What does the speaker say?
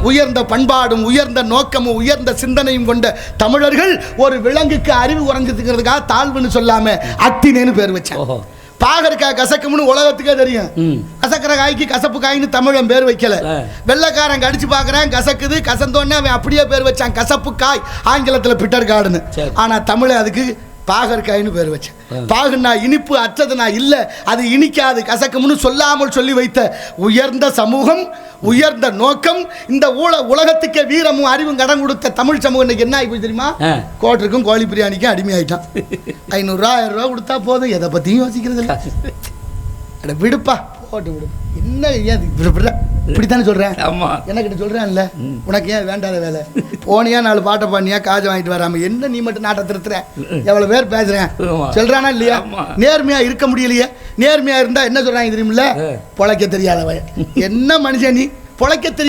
உயர்ந்த பண்பாடும் உயர்ந்த நோக்கமும் உயர்ந்த சிந்தனையும் கொண்ட தமிழர்கள் ஒரு விலங்குக்கு அறிவு குறைஞ்சதுங்கிறதுக்காக தாழ்வுன்னு சொல்லாம அத்தினேன்னு பேர் வச்சாங்க. பாகற்காய் கசக்கும்னு உலகத்துக்கே தெரியும். கசக்கிற காய்க்கு கசப்பு காய்னு தமிழன் பேர் வைக்கல. வெள்ளைக்காரன் கடிச்சு பாக்குறான், கசக்குது, கசந்தோன்னு அவன் அப்படியே பேர் வச்சான் கசப்பு காய், ஆங்கிலத்தில் பிட்டர் கார்டுன்னு. ஆனா தமிழ் அதுக்கு பாகற்காய்னு பேர் வச்சேன். பாகுன்னா இனிப்பு, அற்றதுனா இல்ல அது இனிக்காது கசக்கும்னு சொல்லாமல் சொல்லி வைத்த உயர்ந்த சமூகம், உயர்ந்த நோக்கம், இந்த உலகத்துக்கே வீரமும் அறிவும் கடன் கொடுத்த தமிழ் சமூகம் இன்னைக்கு என்ன ஆகி தெரியுமா? கோட்டருக்கும் கோழி பிரியாணிக்கும் அடிமையாயிட்டான். 500 ரூபா 1000 ரூபா கொடுத்தா போதும், எதை பத்தியும் யோசிக்கிறது இல்லை. விடுப்பா போட்டு விடு, என்ன இப்படித்தானே சொல்றேன், என்ன சொல்றேன்ல, உனக்கு ஏன் வேண்டாத வேலை, போனியா 4 பாட்டை பண்ணியா காஜை வாங்கிட்டு வராம என்ன நீ மட்டும் நாட்டை திருத்துற, எவ்வளவு பேர் பேசுறேன் சொல்றானா இல்லையா? நேர்மையா இருக்க முடியலையே. நேர்மையா இருந்தா என்ன சொல்றாங்க தெரியுமில்ல, பொழைக்க தெரியாதவன். என்ன மனுஷன் நீ, பொழைக்க தெரியும்.